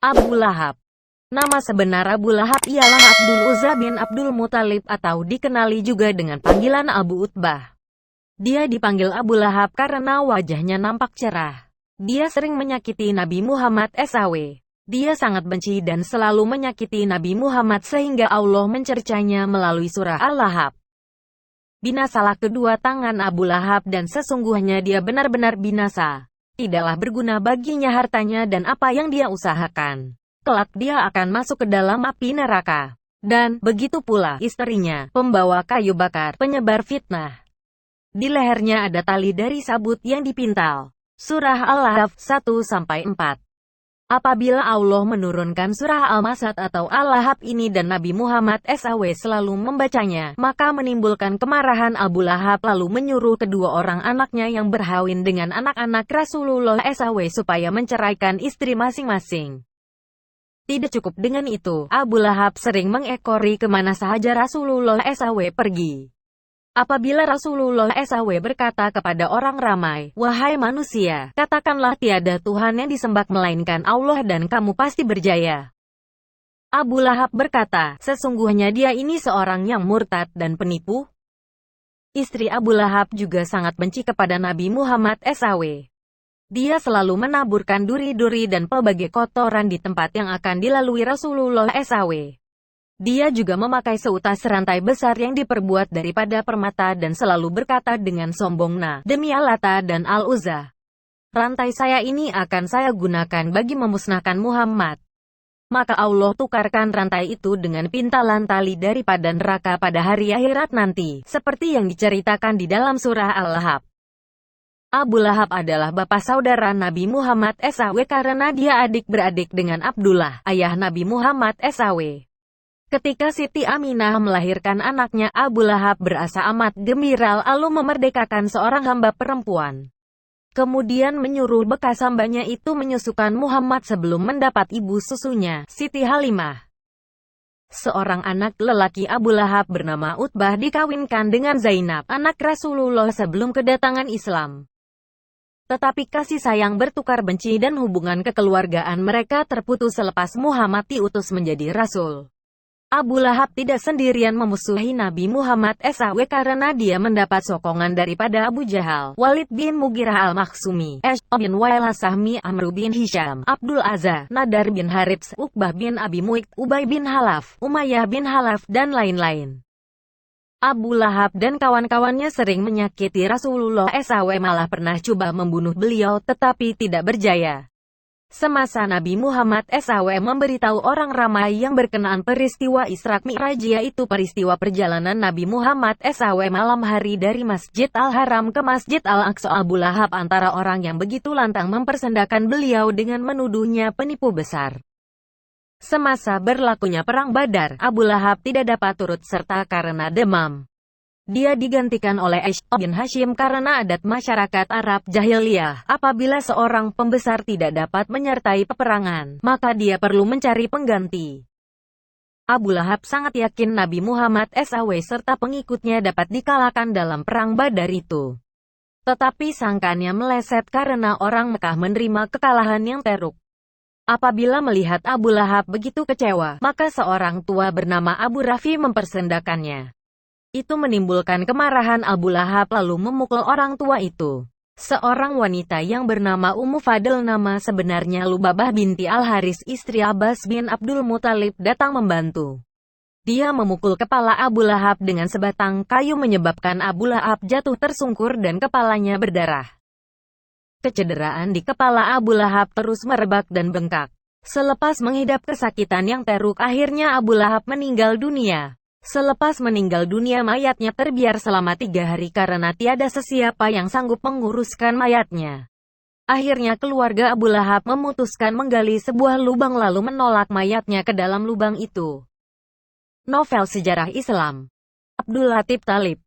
Abu Lahab. Nama sebenar Abu Lahab ialah Abdul Uzza bin Abdul Muthalib atau dikenali juga dengan panggilan Abu Utbah. Dia dipanggil Abu Lahab karena wajahnya nampak cerah. Dia sering menyakiti Nabi Muhammad SAW. Dia sangat benci dan selalu menyakiti Nabi Muhammad sehingga Allah mencercanya melalui surah Al-Lahab. Binasalah kedua tangan Abu Lahab dan sesungguhnya dia benar-benar binasa. Tidaklah berguna baginya hartanya dan apa yang dia usahakan. Kelak dia akan masuk ke dalam api neraka. Dan begitu pula istrinya, pembawa kayu bakar, penyebar fitnah. Di lehernya ada tali dari sabut yang dipintal. Surah Al-Lahab 1-4. Apabila Allah menurunkan surah Al-Masad atau Al-Lahab ini dan Nabi Muhammad SAW selalu membacanya, maka menimbulkan kemarahan Abu Lahab lalu menyuruh kedua orang anaknya yang berkawin dengan anak-anak Rasulullah SAW supaya menceraikan istri masing-masing. Tidak cukup dengan itu, Abu Lahab sering mengekori kemana saja Rasulullah SAW pergi. Apabila Rasulullah SAW berkata kepada orang ramai, "Wahai manusia, katakanlah tiada Tuhan yang disembah melainkan Allah dan kamu pasti berjaya." Abu Lahab berkata, "Sesungguhnya dia ini seorang yang murtad dan penipu." Istri Abu Lahab juga sangat benci kepada Nabi Muhammad SAW. Dia selalu menaburkan duri-duri dan pelbagai kotoran di tempat yang akan dilalui Rasulullah SAW. Dia juga memakai seutas rantai besar yang diperbuat daripada permata dan selalu berkata dengan sombong, "Nah, demi Al-Lata dan Al-Uzza, rantai saya ini akan saya gunakan bagi memusnahkan Muhammad." Maka Allah tukarkan rantai itu dengan pintalan tali daripada neraka pada hari akhirat nanti, seperti yang diceritakan di dalam surah Al-Lahab. Abu Lahab adalah bapak saudara Nabi Muhammad SAW karena dia adik-beradik dengan Abdullah, ayah Nabi Muhammad SAW. Ketika Siti Aminah melahirkan anaknya, Abu Lahab berasa amat gembira lalu memerdekakan seorang hamba perempuan. Kemudian menyuruh bekas hambanya itu menyusukan Muhammad sebelum mendapat ibu susunya, Siti Halimah. Seorang anak lelaki Abu Lahab bernama Utbah dikawinkan dengan Zainab, anak Rasulullah sebelum kedatangan Islam. Tetapi kasih sayang bertukar benci dan hubungan kekeluargaan mereka terputus selepas Muhammad diutus menjadi Rasul. Abu Lahab tidak sendirian memusuhi Nabi Muhammad SAW karena dia mendapat sokongan daripada Abu Jahal, Walid bin Mughirah al-Makhzumi, Ash'ab bin Wa'il as-Sahmi, Amr bin Hisham, Abdul Azza, Nadar bin Harits, Uqbah bin Abi Mu'ayt, Ubay bin Halaf, Umayyah bin Halaf, dan lain-lain. Abu Lahab dan kawan-kawannya sering menyakiti Rasulullah SAW, malah pernah coba membunuh beliau tetapi tidak berjaya. Semasa Nabi Muhammad SAW memberitahu orang ramai yang berkenaan peristiwa Isra Mi'raj, yaitu peristiwa perjalanan Nabi Muhammad SAW malam hari dari Masjid Al-Haram ke Masjid Al-Aqsa, Abu Lahab antara orang yang begitu lantang mempersendakan beliau dengan menuduhnya penipu besar. Semasa berlakunya Perang Badar, Abu Lahab tidak dapat turut serta karena demam. Dia digantikan oleh Ash'ab bin Hashim karena adat masyarakat Arab jahiliyah. Apabila seorang pembesar tidak dapat menyertai peperangan, maka dia perlu mencari pengganti. Abu Lahab sangat yakin Nabi Muhammad SAW serta pengikutnya dapat dikalahkan dalam Perang Badar itu. Tetapi sangkaannya meleset karena orang Mekah menerima kekalahan yang teruk. Apabila melihat Abu Lahab begitu kecewa, maka seorang tua bernama Abu Rafi mempersendakannya. Itu menimbulkan kemarahan Abu Lahab lalu memukul orang tua itu. Seorang wanita yang bernama Ummu Fadl, nama sebenarnya Lubabah binti Al-Haris, istri Abbas bin Abdul Muthalib, datang membantu. Dia memukul kepala Abu Lahab dengan sebatang kayu menyebabkan Abu Lahab jatuh tersungkur dan kepalanya berdarah. Kecederaan di kepala Abu Lahab terus merebak dan bengkak. Selepas menghidap kesakitan yang teruk, akhirnya Abu Lahab meninggal dunia. Selepas meninggal dunia, mayatnya terbiar selama 3 hari karena tiada sesiapa yang sanggup menguruskan mayatnya. Akhirnya keluarga Abu Lahab memutuskan menggali sebuah lubang lalu menolak mayatnya ke dalam lubang itu. Novel sejarah Islam. Abdul Latif Thalib.